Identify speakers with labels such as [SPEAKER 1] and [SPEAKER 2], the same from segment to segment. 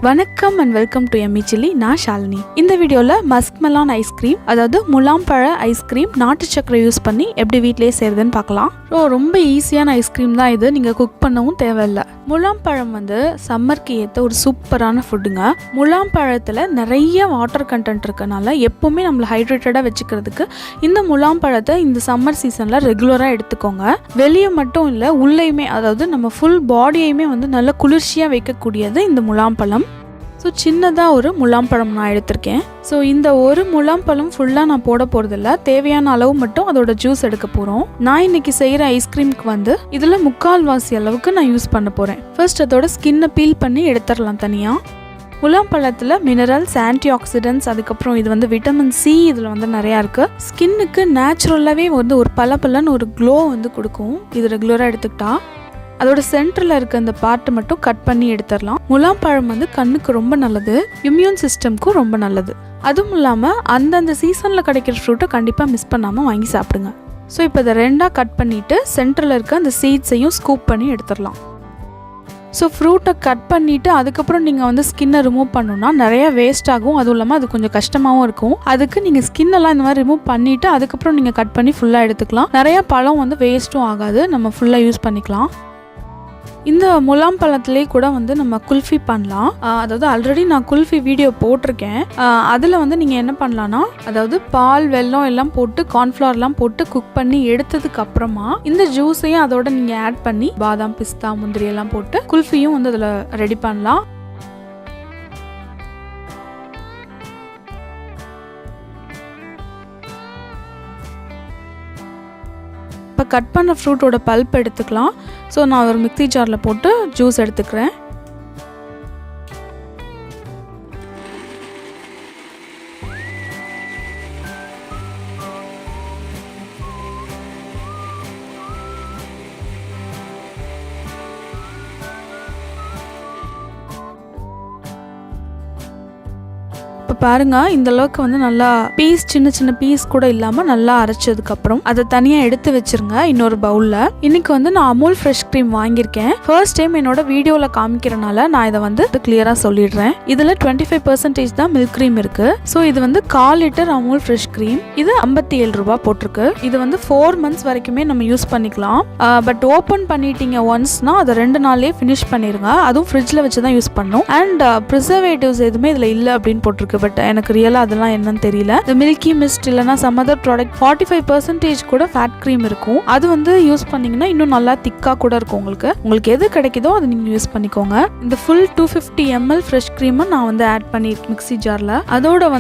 [SPEAKER 1] வணக்கம் and welcome to Emmy chilli. நான் ஷாலினி. இந்த வீடியோவில் மஸ்க்மெலான் ஐஸ்கிரீம், அதாவது முலாம்பழ ஐஸ்கிரீம் நாட்டு சக்கரை யூஸ் பண்ணி எப்படி வீட்டிலேயே செய்யறதுன்னு பார்க்கலாம். ரொம்ப ஈஸியான ஐஸ்கிரீம் தான் இது. நீங்கள் குக் பண்ணவும் தேவையில்லை. முலாம்பழம் சம்மருக்கு ஏற்ற ஒரு சூப்பரான ஃபுட்டுங்க. முலாம்பழத்தில் நிறைய வாட்டர் கண்டென்ட் இருக்கனால எப்போவுமே நம்மளை ஹைட்ரேட்டடாக வச்சுக்கிறதுக்கு இந்த முலாம்பழத்தை இந்த சம்மர் சீசனில் ரெகுலராக எடுத்துக்கோங்க. வெளியே மட்டும் இல்லை, உள்ளேயுமே, அதாவது நம்ம ஃபுல் பாடியையுமே நல்ல குளிர்ச்சியாக வைக்கக்கூடியது இந்த முலாம்பழம். ஸோ சின்னதாக ஒரு முலாம்பழம் நான் எடுத்திருக்கேன். ஸோ இந்த ஒரு முலாம்பழம் ஃபுல்லாக நான் போட போகிறதில்ல, தேவையான அளவு மட்டும் அதோட ஜூஸ் எடுக்க போகிறோம். நான் இன்னைக்கு செய்கிற ஐஸ்கிரீமுக்கு இதில் 3/4 அளவுக்கு நான் யூஸ் பண்ண போகிறேன். ஃபர்ஸ்ட் அதோட ஸ்கின்னை பீல் பண்ணி எடுத்துடலாம் தனியாக. முலாம்பழத்தில் மினரல்ஸ், ஆன்டி ஆக்சிடென்ட்ஸ், அதுக்கப்புறம் இது விட்டமின் சி இதில் நிறையா இருக்குது. ஸ்கின்னுக்கு நேச்சுரலாகவே ஒரு பளபளன்னு ஒரு க்ளோ கொடுக்கும் இது ரெகுலராக எடுத்துக்கிட்டா. அதோட சென்டரில் இருக்க அந்த பார்ட்டை மட்டும் கட் பண்ணி எடுத்துடலாம். முலாம்பழம் கண்ணுக்கு ரொம்ப நல்லது, இம்யூன் சிஸ்டம்க்கும் ரொம்ப நல்லது. அதுவும் இல்லாமல் அந்தந்த சீசனில் கிடைக்கிற ஃப்ரூட்டை கண்டிப்பாக மிஸ் பண்ணாமல் வாங்கி சாப்பிடுங்க. ஸோ இப்போ இதை 2ஆக கட் பண்ணிவிட்டு சென்டரில் இருக்க அந்த சீட்ஸையும் ஸ்கூப் பண்ணி எடுத்துடலாம். ஸோ ஃப்ரூட்டை கட் பண்ணிவிட்டு அதுக்கப்புறம் நீங்கள் ஸ்கின்னை ரிமூவ் பண்ணணும்னா நிறையா வேஸ்ட் ஆகும். அதுவும் இல்லாமல் அது கொஞ்சம் கஷ்டமாகவும் இருக்கும். அதுக்கு நீங்கள் ஸ்கின்னெல்லாம் இந்த மாதிரி ரிமூவ் பண்ணிவிட்டு அதுக்கப்புறம் நீங்கள் கட் பண்ணி ஃபுல்லாக எடுத்துக்கலாம். நிறையா பழம் வேஸ்ட்டும் ஆகாது, நம்ம ஃபுல்லாக யூஸ் பண்ணிக்கலாம். இந்த முலாம்பழத்துலேயே கூட நம்ம குல்ஃபி பண்ணலாம். அதாவது ஆல்ரெடி நான் குல்ஃபி வீடியோ போட்டிருக்கேன். அதில் நீங்கள் என்ன பண்ணலான்னா, அதாவது பால், வெல்லம் எல்லாம் போட்டு, கார்ன்ஃப்ளவர்லாம் போட்டு குக் பண்ணி எடுத்ததுக்கு அப்புறமா இந்த ஜூஸையும் அதோட நீங்கள் ஆட் பண்ணி பாதாம், பிஸ்தா, முந்திரி எல்லாம் போட்டு குல்ஃபியும் அதில் ரெடி பண்ணலாம். இப்போ கட் பண்ண ஃப்ரூட்டோட பல்ப் எடுத்துக்கலாம். ஸோ நான் ஒரு மிக்ஸி ஜாரில் போட்டு ஜூஸ் எடுத்துக்கிறேன். இப்போ பாருங்க, இந்த அளவுக்கு நல்லா பீஸ், சின்ன சின்ன பீஸ் கூட இல்லாமல் நல்லா அரைச்சதுக்கப்புறம் அதை தனியாக எடுத்து வச்சிருங்க இன்னொரு பவுலில். இன்னைக்கு நான் அமுல் ஃப்ரெஷ் க்ரீம் வாங்கியிருக்கேன். ஃபர்ஸ்ட் டைம் என்னோட வீடியோவில் காமிக்கிறனால நான் இதை கிளியராக சொல்லிடுறேன். இதில் 25% தான் மில்க் க்ரீம் இருக்கு. ஸோ இது 1/4 லிட்டர் அமுல் ஃப்ரெஷ் க்ரீம். இது 57 ரூபாய் போட்டிருக்கு. இது 4 months வரைக்குமே நம்ம யூஸ் பண்ணிக்கலாம். பட் ஓப்பன் பண்ணிட்டீங்க ஒன்ஸ்னா அதை 2 நாள்லேயே ஃபினிஷ் பண்ணிடுங்க. அதுவும் ஃப்ரிட்ஜில் வச்சு தான் யூஸ் பண்ணணும். அண்ட் ப்ரிசர்வேட்டிவ்ஸ் எதுவுமே இதில் இல்லை அப்படின்னு போட்டிருக்கு. பட் எனக்கு ரியலா அதெல்லாம் என்னன்னு தெரியல. இந்த மில்கி மிஸ்ட் இல்லைன்னா சம் அதர் ப்ராடக்ட் 45% கூட ஃபேட் க்ரீம் இருக்கும். அது யூஸ் பண்ணீங்கன்னா இன்னும் நல்லா திக்கா கூட இருக்கும். உங்களுக்கு எது கிடைக்குதோ அதை நீங்க யூஸ் பண்ணிக்கோங்க. இந்த ஃபுல் 250 ml ஃப்ரெஷ் க்ரீமை நான் ஆட் பண்ணியிருக்கேன் மிக்ஸி ஜார்ல. அதோட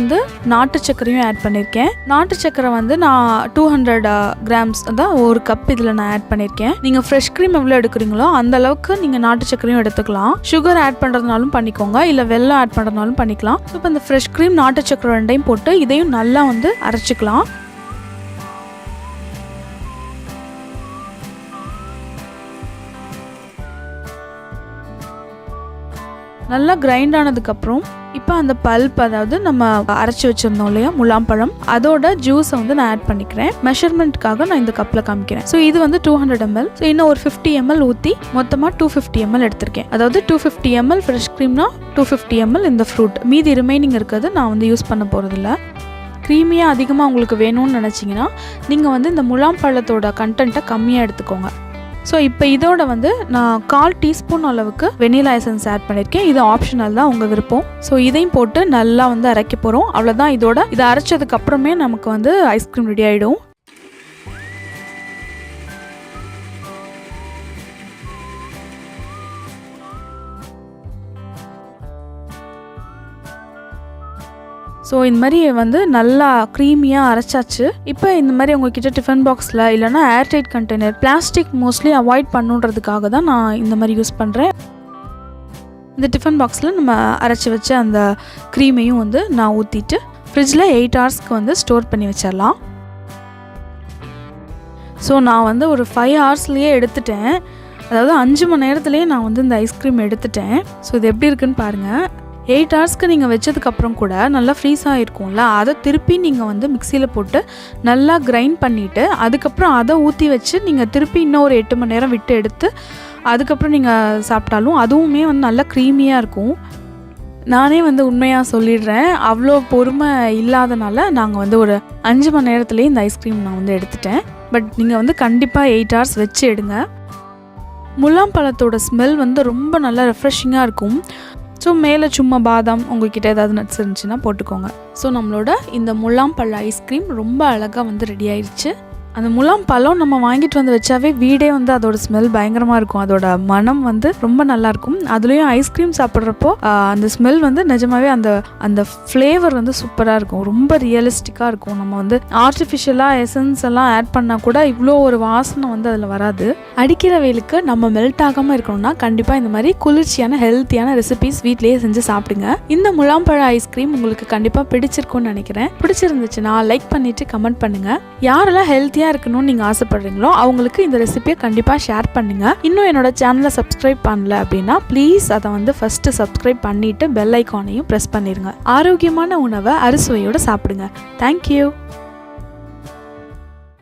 [SPEAKER 1] நாட்டு சக்கரையும் ஆட் பண்ணியிருக்கேன். நாட்டு சக்கரை நான் 200 grams தான் ஒரு கப் இதில் நான் ஆட் பண்ணியிருக்கேன். நீங்க ஃப்ரெஷ் க்ரீம் எவ்வளோ எடுக்கிறீங்களோ அந்த அளவுக்கு நீங்க நாட்டு சக்கரையும் எடுத்துக்கலாம். சுகர் ஆட் பண்றதுனாலும் பண்ணிக்கோங்க, இல்லை வெல்லம் ஆட் பண்றதுனாலும் பண்ணிக்கலாம். இப்போ இந்த ஃப்ரெஷ் க்ரீம், நாட்டு சக்கரை 2யும் போட்டு இதையும் நல்லா அரைச்சிக்கலாம். நல்லா கிரைண்ட் ஆனதுக்கு அப்புறம் இப்போ அந்த பல்ப், அதாவது நம்ம அரைச்சி வச்சிருந்தோம் இல்லையா முலாம்பழம், அதோட ஜூஸை நான் ஆட் பண்ணிக்கிறேன். மெஷர்மெண்ட்காக நான் இந்த கப்பில் காமிக்கிறேன். ஸோ இது 200 ml. ஸோ இன்னும் ஒரு 50 ml ஊற்றி மொத்தமாக 250 ml எடுத்திருக்கேன். அதாவது 250 ml ஃப்ரெஷ் க்ரீம்னா 250 ml இந்த ஃப்ரூட். மீதி ரிமைனிங் இருக்கிறது நான் யூஸ் பண்ண போகிறதில்ல. க்ரீமியாக அதிகமாக உங்களுக்கு வேணும்னு நினச்சிங்கன்னா நீங்கள் இந்த முலாம்பழத்தோட கண்டென்ட்டை கம்மியாக எடுத்துக்கோங்க. ஸோ இப்போ இதோட நான் 1/4 டீஸ்பூன் அளவுக்கு வெனிலா எசன்ஸ் ஆட் பண்ணியிருக்கேன். இது ஆப்ஷனல் தான், உங்கள் விருப்பம். ஸோ இதையும் போட்டு நல்லா அரைக்க போகிறோம். அவ்வளோதான். இதை அரைச்சதுக்கு அப்புறமே நமக்கு ஐஸ்கிரீம் ரெடி ஆகிடும். ஸோ இந்த மாதிரி நல்லா க்ரீமியாக அரைச்சாச்சு. இப்போ இந்த மாதிரி உங்ககிட்ட டிஃபன் பாக்ஸில் இல்லைனா airtight container, plastic mostly avoid பண்ணுன்றதுக்காக தான் நான் இந்த மாதிரி யூஸ் பண்ணுறேன். இந்த டிஃபன் பாக்ஸில் நம்ம அரைச்சி வச்ச அந்த க்ரீமையும் நான் ஊற்றிட்டு ஃப்ரிட்ஜில் 8 hours ஸ்டோர் பண்ணி வச்சிடலாம். ஸோ நான் ஒரு 5 hours எடுத்துட்டேன். அதாவது 5 மணி நேரத்துலேயே நான் இந்த ஐஸ்கிரீம் எடுத்துட்டேன். ஸோ இது எப்படி இருக்குன்னு பாருங்கள். 8 hours நீங்கள் வச்சதுக்கப்புறம் கூட நல்லா ஃப்ரீஸ் ஆகிருக்கும்ல, அதை திருப்பி நீங்கள் மிக்சியில் போட்டு நல்லா கிரைண்ட் பண்ணிவிட்டு அதுக்கப்புறம் அதை ஊற்றி வச்சு நீங்கள் திருப்பி இன்னும் ஒரு 8 மணி நேரம் விட்டு எடுத்து அதுக்கப்புறம் நீங்கள் சாப்பிட்டாலும் அதுவுமே நல்லா க்ரீமியாக இருக்கும். நானே வந்து உண்மையாக சொல்லிடுறேன், அவ்வளோ பொறுமை இல்லாதனால நாங்கள் வந்து ஒரு 5 மணி நேரத்துலேயே இந்த ஐஸ்கிரீம் நான் வந்து எடுத்துட்டேன். பட் நீங்கள் வந்து கண்டிப்பாக 8 hours வச்சு எடுங்க. முலாம் பழத்தோட ஸ்மெல் வந்து ரொம்ப நல்லா ரெஃப்ரெஷிங்காக இருக்கும். ஸோ மேலே சும்மா பாதாம் உங்கள்கிட்ட ஏதாவது நட்ஸ் இருந்துச்சுன்னா போட்டுக்கோங்க. ஸோ நம்மளோட இந்த முலாம் பழ ஐஸ்கிரீம் ரொம்ப அழகாக வந்து ரெடி ஆயிடுச்சு. அந்த முலாம் பழம் நம்ம வாங்கிட்டு வந்து வச்சாவே வீடே வந்து அதோட ஸ்மெல் பயங்கரமாக இருக்கும். அதோட மனம் வந்து ரொம்ப நல்லாயிருக்கும். அதுலேயும் ஐஸ்கிரீம் சாப்பிட்றப்போ அந்த ஸ்மெல் வந்து நிஜமாவே அந்த ஃப்ளேவர் வந்து சூப்பராக இருக்கும். ரொம்ப ரியலிஸ்டிக்காக இருக்கும். நம்ம வந்து ஆர்டிஃபிஷியலாக எசன்ஸ் எல்லாம் ஆட் பண்ணால் கூட இவ்வளோ ஒரு வாசனை வந்து அதில் வராது. அடிக்கிற வெயிலுக்கு நம்ம மெல்ட் ஆகாமல் இருக்கணும்னா கண்டிப்பாக இந்த மாதிரி குளிர்ச்சியான ஹெல்த்தியான ரெசிபிஸ் வீட்லேயே செஞ்சு சாப்பிடுங்க. இந்த முலாம்பழ ஐஸ்கிரீம் உங்களுக்கு கண்டிப்பாக பிடிச்சிருக்கும்னு நினைக்கிறேன். பிடிச்சிருந்துச்சுன்னா லைக் பண்ணிவிட்டு கமெண்ட் பண்ணுங்கள். யாரெல்லாம் ஹெல்த்தியாக இருக்கணும்னு நீங்கள் ஆசைப்படுறீங்களோ அவங்களுக்கு இந்த ரெசிபியை கண்டிப்பாக ஷேர் பண்ணுங்கள். இன்னும் என்னோட சேனலை சப்ஸ்கிரைப் பண்ணல அப்படின்னா ப்ளீஸ் அதை வந்து ஃபஸ்ட்டு சப்ஸ்கிரைப் பண்ணிவிட்டு பெல் ஐக்கானையும் ப்ரெஸ் பண்ணிடுங்க. ஆரோக்கியமான உணவை அறுசுவையோடு சாப்பிடுங்க. தேங்க்யூ.